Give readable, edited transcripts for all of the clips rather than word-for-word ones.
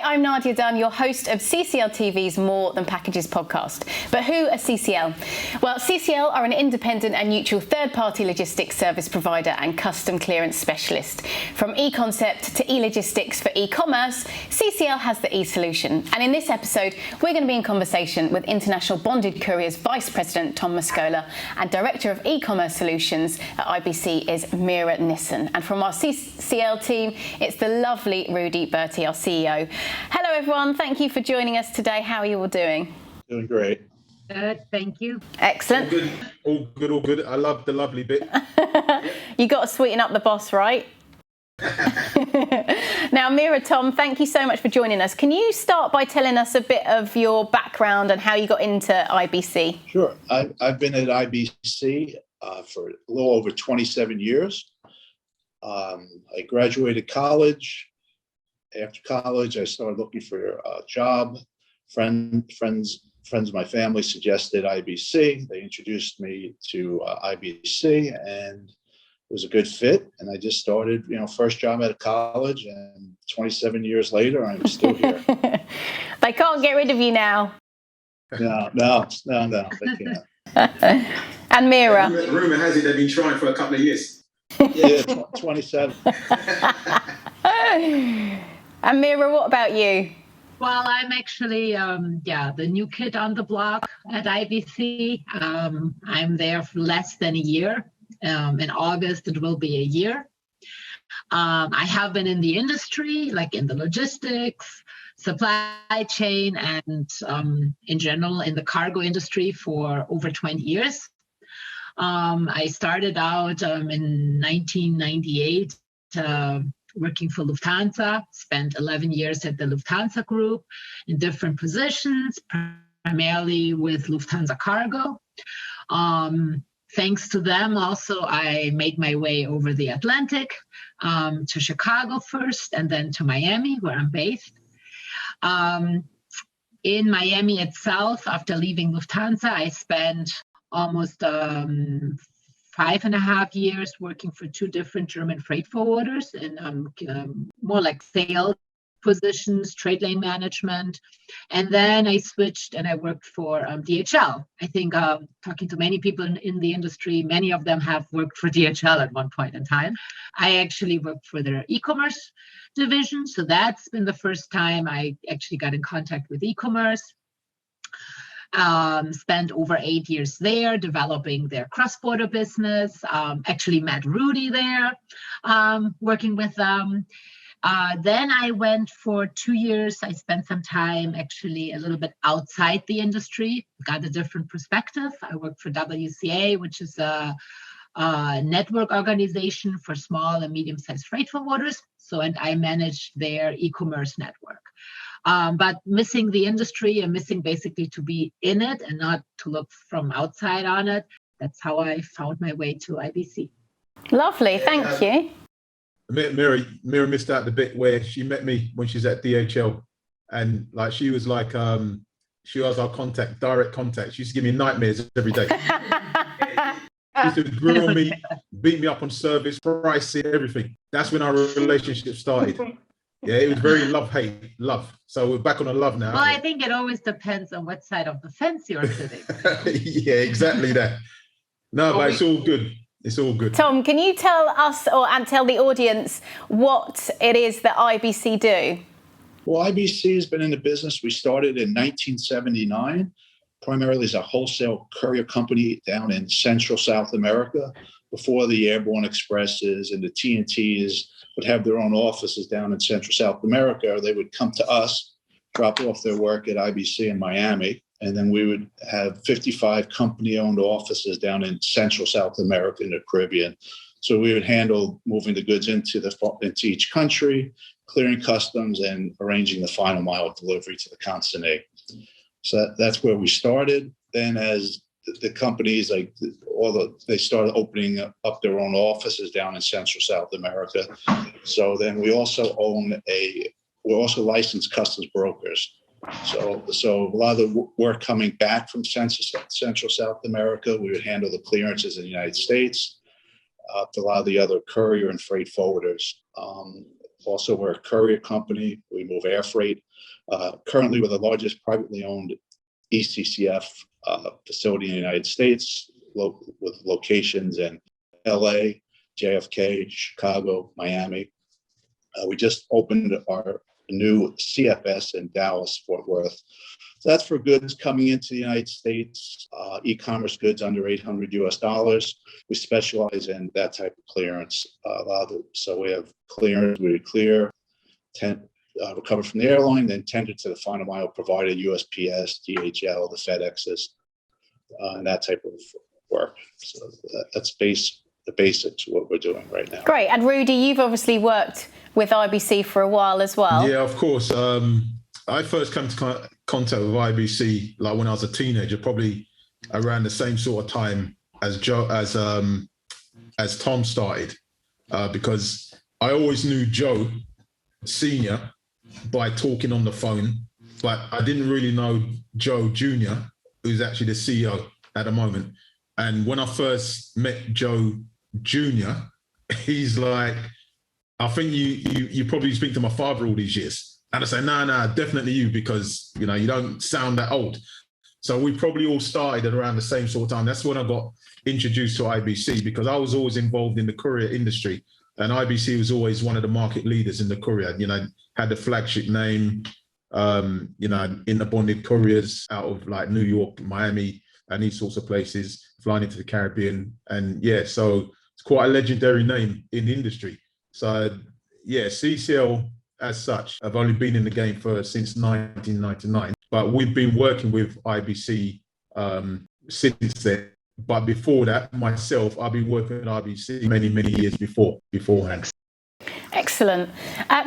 I'm Nadia Dunn, your host of CCL TV's More Than Packages podcast. But who are CCL? Well, CCL are an independent and neutral third-party logistics service provider and custom clearance specialist. From e-concept to e-logistics for e-commerce, CCL has the e-solution. And in this episode, we're going to be in conversation with International Bonded Couriers Vice President Tom Muscola and Director of E-commerce Solutions at IBC is Mira Nissen. And from our CCL team, it's the lovely Rudee Bertie, our CEO. Hello, everyone. Thank you for joining us today. How are you all doing? Doing great. Good, thank you. Excellent. All good. I love the lovely bit. You got to sweeten up the boss, right? Now, Mira, Tom, thank you so much for joining us. Can you start by telling us a bit of your background and how you got into IBC? Sure. I've been at IBC for a little over 27 years. I graduated college. After college, I started looking for a job. Friends of my family suggested IBC. They introduced me to IBC, and it was a good fit. And I just started, first job out of college, and 27 years later, I'm still here. They can't get rid of you now. No, they can't. And Mira? Rumor has it they've been trying for a couple of years. Yeah, 27. And Mira, what about you? Well, I'm actually, the new kid on the block at IBC. I'm there for less than a year. In August, it will be a year. I have been in the industry, like in the logistics, supply chain, and in general in the cargo industry for over 20 years. I started out in 1998 working for Lufthansa, spent 11 years at the Lufthansa Group in different positions, primarily with Lufthansa Cargo. Thanks to them, also, I made my way over the Atlantic to Chicago first, and then to Miami, where I'm based. In Miami itself, after leaving Lufthansa, I spent almost 5.5 years working for two different German freight forwarders in more like sales positions, trade lane management. And then I switched and I worked for DHL. I think talking to many people in the industry, many of them have worked for DHL at one point in time. I actually worked for their e-commerce division. So that's been the first time I actually got in contact with e-commerce. Spent over 8 years there developing their cross-border business. Actually met Rudee there, working with them. Then I went for 2 years. I spent some time actually a little bit outside the industry, got a different perspective. I worked for WCA, which is a network organization for small and medium-sized freight forwarders. And I managed their e-commerce network. But missing the industry and missing basically to be in it and not to look from outside on it. That's how I found my way to IBC. Lovely, thank you. Mira missed out the bit where she met me when she's at DHL, and she was she was our direct contact. She used to give me nightmares every day. She used to grill me, beat me up on service, pricing, everything. That's when our relationship started. Yeah, it was very love. So we're back on a love now. Well, I think it always depends on what side of the fence you're sitting. Yeah, exactly that. No, but it's all good. It's all good. Tom, can you tell us and tell the audience what it is that IBC do? Well, IBC has been in the business. We started in 1979, primarily as a wholesale courier company down in Central South America. Before the Airborne Expresses and the TNTs would have their own offices down in Central South America, they would come to us, drop off their work at IBC in Miami, and then we would have 55 company-owned offices down in Central South America and the Caribbean. So we would handle moving the goods into each country, clearing customs, and arranging the final mile delivery to the consignee. So that's where we started. Then as the companies, they started opening up their own offices down in Central South America. So then we're also licensed customs brokers. So a lot of the work coming back from Central South America, we would handle the clearances in the United States. To a lot of the other courier and freight forwarders. Also, we're a courier company. We move air freight. Currently, we're the largest privately owned ECCF facility in the United States, with locations in LA, JFK, Chicago, Miami. We just opened our new CFS in Dallas, Fort Worth. So that's for goods coming into the United States, e-commerce goods under $800 US. We specialize in that type of clearance. So we have clearance, we clear, recover from the airline, then tender to the final mile provider, USPS, DHL, the FedExes, and that type of work. So that's the basics of what we're doing right now. Great. And Rudee, you've obviously worked with IBC for a while as well. Yeah, of course. I first came to contact with IBC like when I was a teenager, probably around the same sort of time as Tom started, because I always knew Joe Senior by talking on the phone, but I didn't really know Joe Junior, who's actually the CEO at the moment. And when I first met Joe Junior, he's like, I think you probably speak to my father all these years. And I say, nah, definitely you, because you don't sound that old. So we probably all started at around the same sort of time. That's when I got introduced to IBC, because I was always involved in the courier industry, and IBC was always one of the market leaders in the courier. Had the flagship name, in the bonded couriers out of like New York, Miami, and these sorts of places, flying into the Caribbean. And yeah, so it's quite a legendary name in the industry. So yeah, CCL as such have only been in the game since 1999, but we've been working with IBC since then. But before that, myself, I've been working with IBC many years beforehand. Excellent.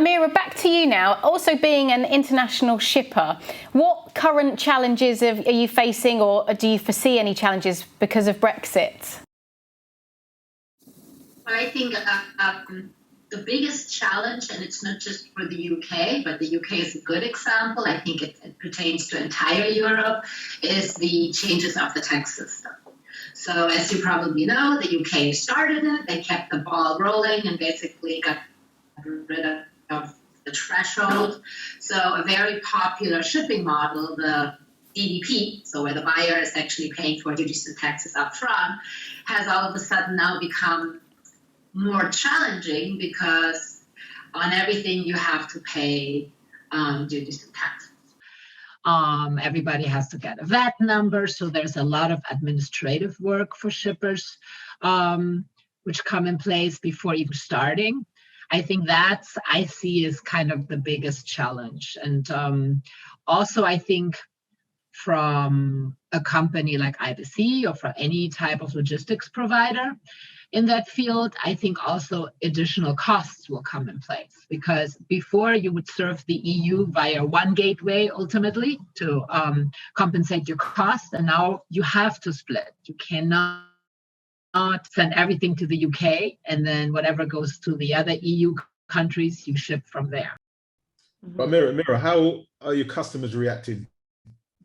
Mira, back to you now. Also being an international shipper, what current challenges are you facing, or do you foresee any challenges because of Brexit? I think the biggest challenge, and it's not just for the UK, but the UK is a good example, I think it pertains to entire Europe, is the changes of the tax system. So as you probably know, the UK started it, they kept the ball rolling and basically got rid of the threshold. So a very popular shipping model, the DDP, so where the buyer is actually paying for duties and taxes up front, has all of a sudden now become more challenging, because on everything you have to pay duties and taxes. Everybody has to get a VAT number, so there's a lot of administrative work for shippers, which come in place before even starting. I think I see as kind of the biggest challenge. And also I think from a company like IBC or from any type of logistics provider in that field, I think also additional costs will come in place, because before you would serve the EU via one gateway ultimately to compensate your costs, and now you have to split. You cannot send everything to the UK, and then whatever goes to the other EU countries, you ship from there. But Mira, how are your customers reacting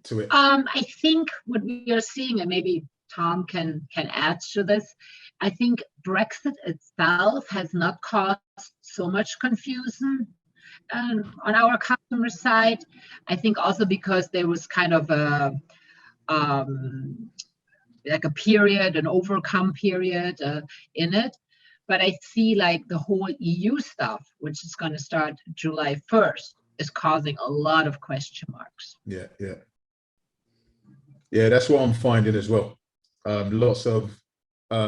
to it? I think what we are seeing, and maybe Tom can add to this, I think Brexit itself has not caused so much confusion on our customer side. I think also because there was kind of like a period, an overcome period in it. But I see like the whole EU stuff, which is going to start July 1st, is causing a lot of question marks. Yeah, that's what I'm finding as well. Lots of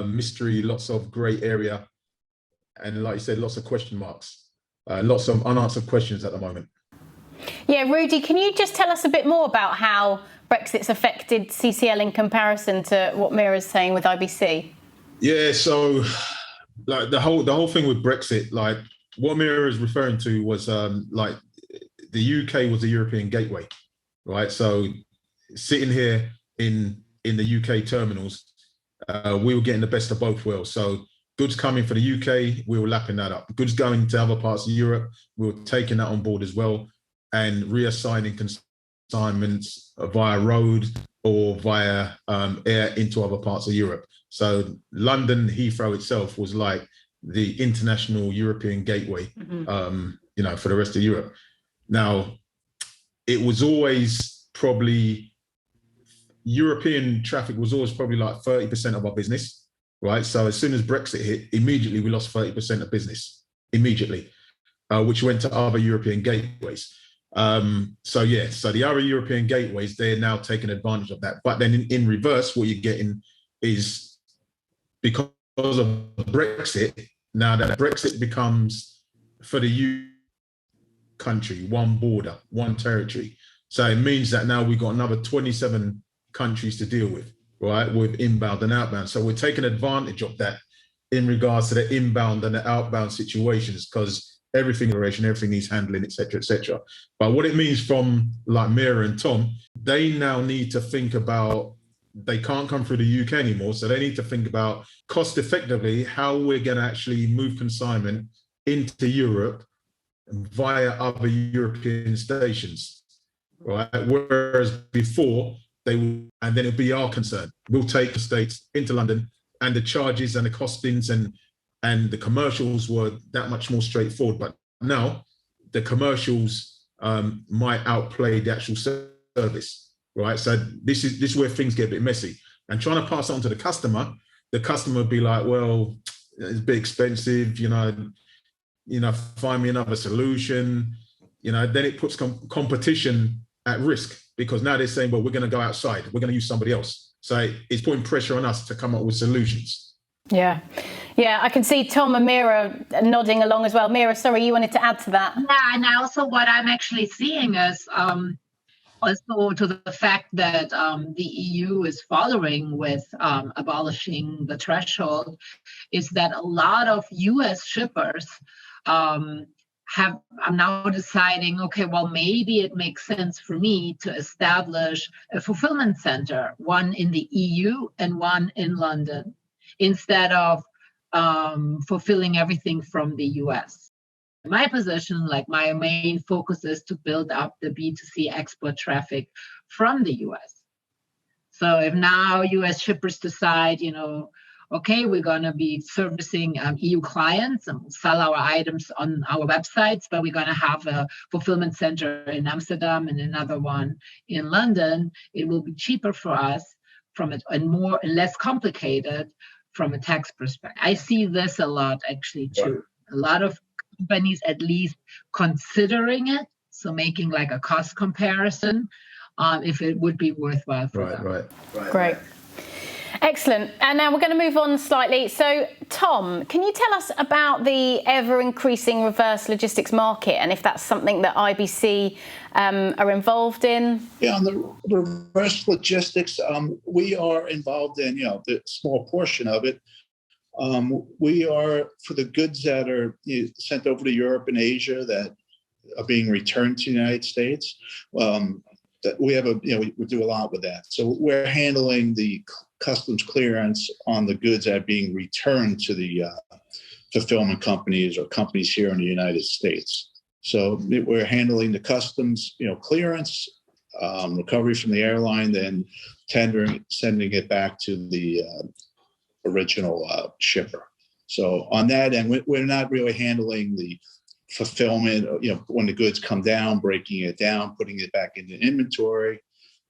mystery, lots of grey area, and like you said, lots of question marks, lots of unanswered questions at the moment. Yeah, Rudee, can you just tell us a bit more about how Brexit's affected CCL in comparison to what Mira's saying with IBC? Yeah, so like the whole thing with Brexit, like what Mira is referring to was like the UK was a European gateway, right? So sitting here in the UK terminals, we were getting the best of both worlds. So goods coming for the UK, we were lapping that up. Goods going to other parts of Europe, we were taking that on board as well, and reassigning consignments via road or via air into other parts of Europe. So London Heathrow itself was like the international European gateway, for the rest of Europe. Now, it was always probably, European traffic was always probably like 30% of our business, right? So as soon as Brexit hit, immediately we lost 30% of business, immediately, which went to other European gateways. So the other European gateways, they're now taking advantage of that. But then in reverse, what you're getting is, because of Brexit, now that Brexit becomes, for the country, one border, one territory. So it means that now we've got another 27 countries to deal with, right, with inbound and outbound. So we're taking advantage of that in regards to the inbound and the outbound situations, because everything needs handling, et cetera. But what it means from like Mira and Tom, they now need to think about, they can't come through the UK anymore. So they need to think about cost effectively how we're going to actually move consignment into Europe via other European stations, right? Whereas before, and then it'll be our concern. We'll take the States into London, and the charges and the costings and the commercials were that much more straightforward. But now the commercials might outplay the actual service, right? So this is where things get a bit messy. And trying to pass on to the customer would be like, well, it's a bit expensive, find me another solution. Then it puts competition at risk, because now they're saying, well, we're going to go outside, we're going to use somebody else. So it's putting pressure on us to come up with solutions. Yeah, I can see Tom and Mira nodding along as well. Mira, sorry, you wanted to add to that? Yeah, and also what I'm actually seeing is also to the fact that the EU is following with abolishing the threshold, is that a lot of US shippers I'm now deciding, okay, well, maybe it makes sense for me to establish a fulfillment center, one in the EU and one in London, instead of fulfilling everything from the US. In my position, like my main focus is to build up the B2C export traffic from the US. So if now US shippers decide, okay, we're going to be servicing EU clients and sell our items on our websites, but we're going to have a fulfillment center in Amsterdam and another one in London. It will be cheaper for us and less complicated from a tax perspective. I see this a lot, actually, too. A lot of companies at least considering it, so making like a cost comparison, if it would be worthwhile for them. Right. Great. Excellent. And now we're going to move on slightly. So, Tom, can you tell us about the ever-increasing reverse logistics market, and if that's something that IBC are involved in? Yeah, on the reverse logistics, we are involved in, the small portion of it. We are, for the goods that are sent over to Europe and Asia that are being returned to the United States, we have we do a lot with that. So we're handling the customs clearance on the goods that are being returned to the fulfillment companies or companies here in the United States. So we're handling the customs, clearance, recovery from the airline, then sending it back to the original shipper. So on that end, we're not really handling the fulfillment, when the goods come down, breaking it down, putting it back into inventory,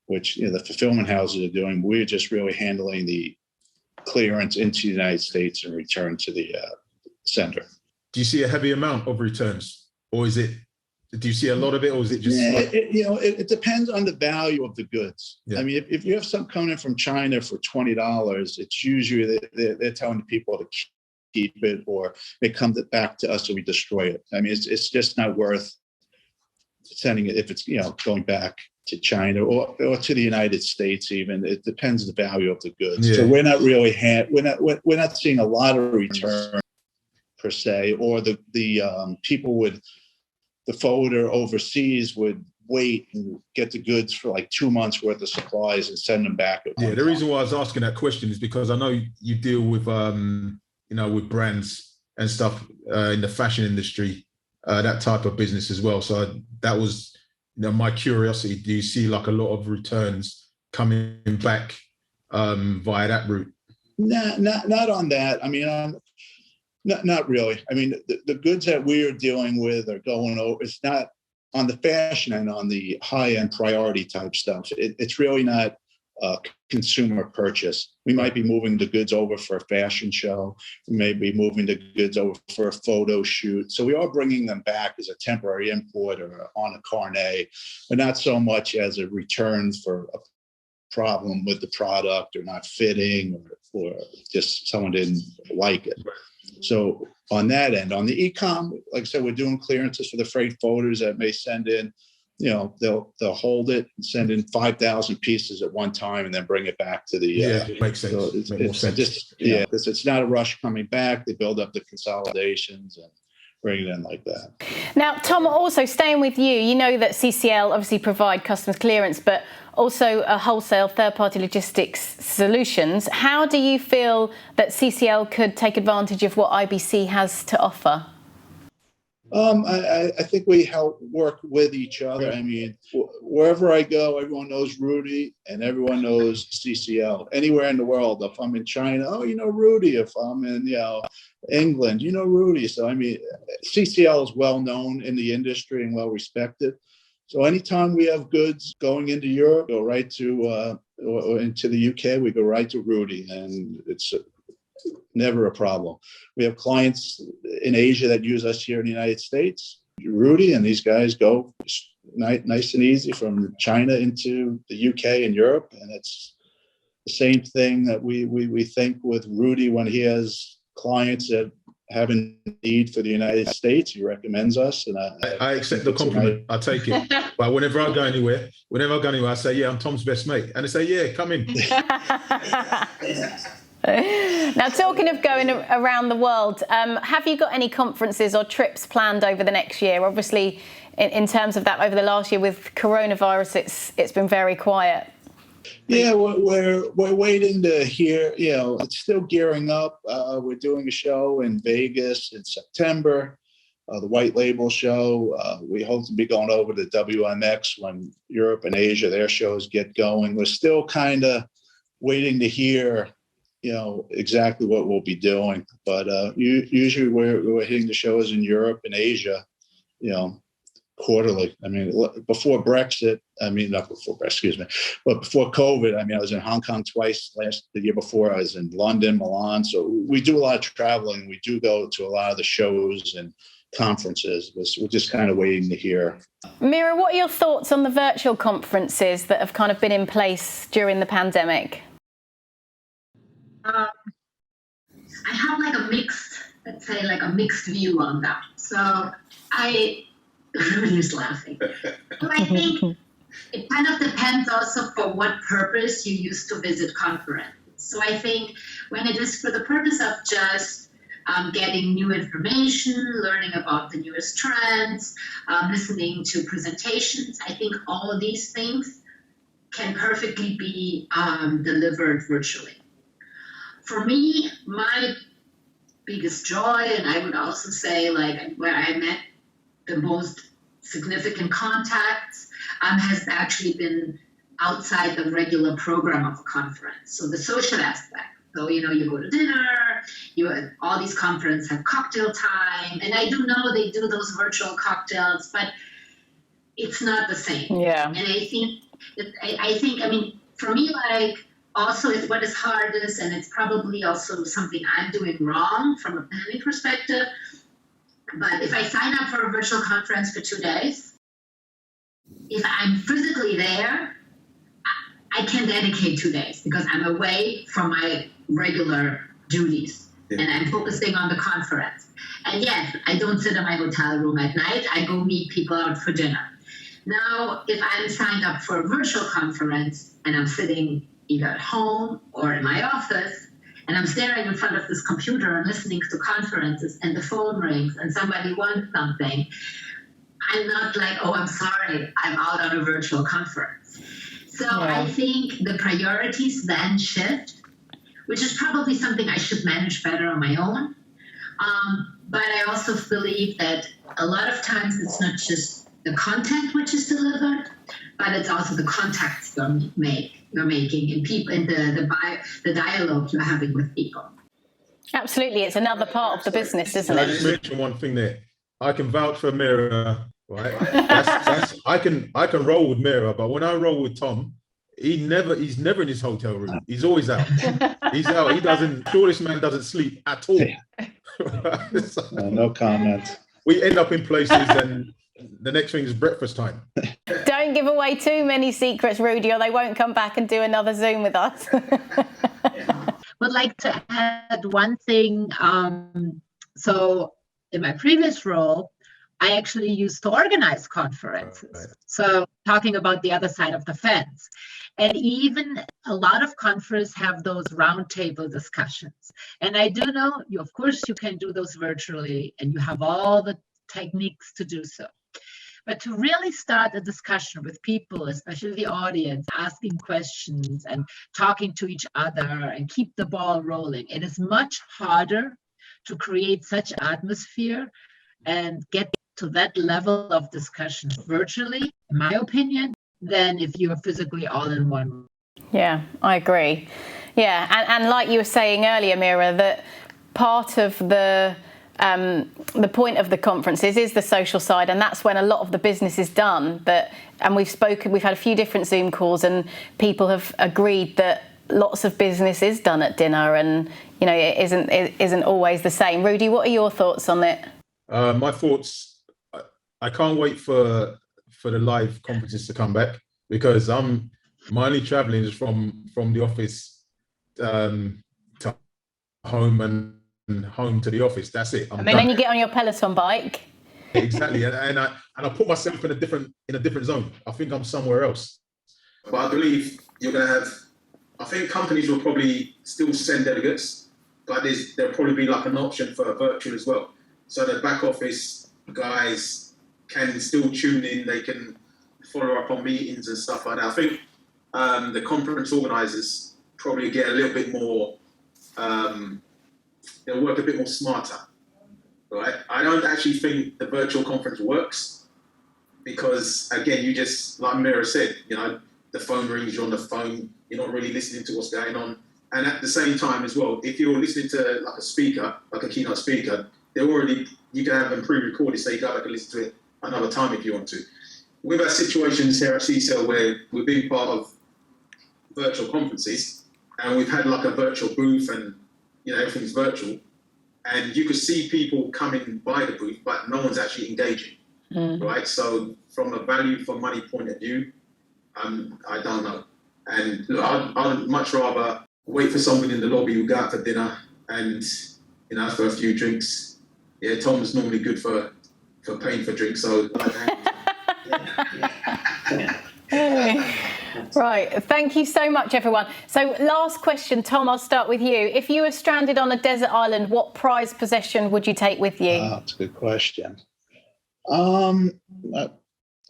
which the fulfillment houses are doing. We're just really handling the clearance into the United States and return to the sender. Do you see a heavy amount of returns, or do you see a lot of it, or is it just? It depends on the value of the goods. Yeah. I mean, if you have some coming in from China for $20, it's usually they're telling the people to keep it, or it comes back to us and we destroy it. I mean, it's just not worth sending it if it's going back to China or to the United States. Even it depends on the value of the goods. Yeah. So we're not really we're not seeing a lot of return per se, or the people the forwarder overseas would wait and get the goods for like 2 months worth of supplies and send them back. The reason why I was asking that question is because I know you deal with with brands and stuff in the fashion industry, that type of business as well. So that was, my curiosity. Do you see like a lot of returns coming back via that route? Not on that. I mean, Not really. I mean, the goods that we are dealing with are going over. It's not on the fashion and on the high-end priority type stuff. It's really not a consumer purchase. We might be moving the goods over for a fashion show. We may be moving the goods over for a photo shoot. So we are bringing them back as a temporary import or on a carnet, but not so much as a return for a problem with the product or not fitting or just someone didn't like it. So on that end, on the e-com, like I said, we're doing clearances for the freight forwarders that may send in, they'll hold it and send in 5,000 pieces at one time and then bring it back to the. Makes sense. So Makes more sense. Because it's not a rush coming back. They build up the consolidations and bring it in like that. Now, Tom, also staying with you, you know that CCL obviously provide customs clearance, but also a wholesale third-party logistics solutions. How do you feel that CCL could take advantage of what IBC has to offer? I think we help work with each other. I mean, wherever I go, everyone knows Rudee and everyone knows CCL. Anywhere in the world, if I'm in China, Rudee. If I'm in, England, Rudee. So, I mean, CCL is well known in the industry and well respected. So anytime we have goods going into Europe, go right to, or into the UK, we go right to Rudee, and it's never a problem. We have clients in Asia that use us here in the United States, Rudee, and these guys go nice and easy from China into the UK and Europe. And it's the same thing that we think with Rudee when he has clients that have a need for the United States. He recommends us. And I accept the compliment. I take it. But whenever I go anywhere, I say, yeah, I'm Tom's best mate. And they say, yeah, come in. Now, talking of going around the world, have you got any conferences or trips planned over the next year? Obviously, in terms of that, over the last year with coronavirus, it's been very quiet. Yeah, we're waiting to hear. It's still gearing up. We're doing a show in Vegas in September, the White Label show. We hope to be going over to WMX when Europe and Asia, their shows get going. We're still kind of waiting to hear exactly what we'll be doing. But usually we're hitting the shows in Europe and Asia, quarterly. I mean, before Brexit, not before Brexit, excuse me, but before COVID, I was in Hong Kong twice the year before. I was in London, Milan. So we do a lot of traveling. We do go to a lot of the shows and conferences. We're just kind of waiting to hear. Mira, what are your thoughts on the virtual conferences that have kind of been in place during the pandemic? I have a mixed view on that. So everybody's laughing. But I think it kind of depends also for what purpose you used to visit conferences. So I think when it is for the purpose of just getting new information, learning about the newest trends, listening to presentations, I think all of these things can perfectly be delivered virtually. For me, my biggest joy, and I would also say where I met the most significant contacts, has actually been outside the regular program of a conference. So the social aspect. So, you go to dinner, all these conferences have cocktail time. And I do know they do those virtual cocktails, but it's not the same. Yeah. And I think, for me, also, what is hardest, and it's probably also something I'm doing wrong from a planning perspective, but if I sign up for a virtual conference for 2 days, if I'm physically there, I can dedicate 2 days because I'm away from my regular duties and I'm focusing on the conference. And yes, I don't sit in my hotel room at night. I go meet people out for dinner. Now, if I'm signed up for a virtual conference and I'm sitting either at home or in my office, and I'm staring in front of this computer and listening to conferences and the phone rings and somebody wants something, I'm not like, oh, I'm sorry, I'm out on a virtual conference. So I think the priorities then shift, which is probably something I should manage better on my own. But I also believe that a lot of times it's not just the content which is delivered, but it's also the contacts you're making and people and the dialogue you're having with people. Absolutely, it's another part of the business, isn't Can I just it? mention one thing there? I can vouch for Mira, right? I can roll with Mira, but when I roll with Tom, he's never in his hotel room. He's always out. He's out. He doesn't. Sure, this man doesn't sleep at all. So, No comment. we end up in places, and the next thing is breakfast time. Don't give away too many secrets, Rudee, or they won't come back and do another Zoom with us. Would like to add one thing. So in my previous role, I actually used to organize conferences. Right. So talking about the other side of the fence. And even a lot of conferences have those roundtable discussions. And I do know, of course, you can do those virtually, and you have all the techniques to do so. But to really start a discussion with people, especially the audience, asking questions and talking to each other and keep the ball rolling, it is much harder to create such atmosphere and get to that level of discussion virtually, in my opinion, than if you are physically all in one room. Yeah, I agree. Yeah, and like you were saying earlier, Mira, that part of the point of the conferences is the social side, and that's when a lot of the business is done. And we've had a few different Zoom calls, and people have agreed that lots of business is done at dinner, and it isn't always the same. Rudee, what are your thoughts on it? My thoughts. I can't wait for the live conferences to come back, because my only traveling is from the office to home and home to the office. That's it. Then you get on your Peloton bike. Exactly, and I put myself in a different zone. I think I'm somewhere else. But I believe you're going to have. I think companies will probably still send delegates, but there'll probably be like an option for virtual as well. So the back office guys can still tune in. They can follow up on meetings and stuff like that. I think the conference organisers probably get a little bit more. They'll work a bit more smarter, right? I don't actually think the virtual conference works because, again, you just, like Mira said, the phone rings, you're on the phone, you're not really listening to what's going on. And at the same time as well, if you're listening to like a speaker, like a keynote speaker, you can have them pre-recorded, so you go back and listen to it another time if you want to. We've had situations here at CCL where we've been part of virtual conferences, and we've had like a virtual booth, and everything's virtual, and you could see people coming by the booth, but no one's actually engaging, right? So from a value for money point of view, I don't know. And look, I'd much rather wait for someone in the lobby who go out for dinner and for a few drinks. Yeah, Tom's normally good for paying for drinks, so. Right, thank you so much, everyone. So last question, Tom, I'll start with you. If you were stranded on a desert island, what prized possession would you take with you? That's a good question. I'd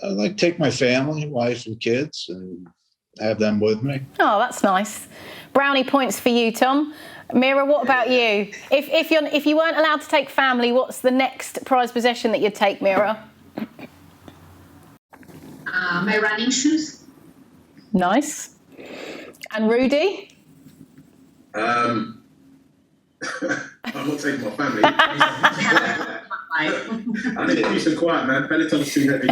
like to take my family, wife and kids, and have them with me. Oh, that's nice. Brownie points for you, Tom. Mira, what about you? If you weren't allowed to take family, what's the next prized possession that you'd take, Mira? My running shoes. Nice. And Rudee? I'm not taking my family. I need peace and quiet, man. Peloton's too heavy.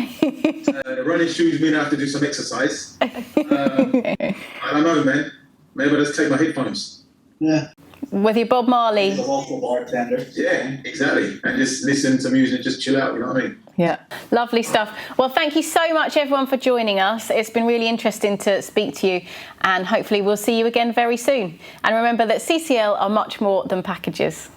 The running shoes mean I have to do some exercise. I don't know, man. Maybe I'll just take my headphones. Yeah. With your Bob Marley. The local bartender. Yeah, exactly. And just listen to music and just chill out, you know what I mean? Yeah, lovely stuff. Well, thank you so much, everyone, for joining us. It's been really interesting to speak to you, and hopefully we'll see you again very soon. And remember that CCL are much more than packages.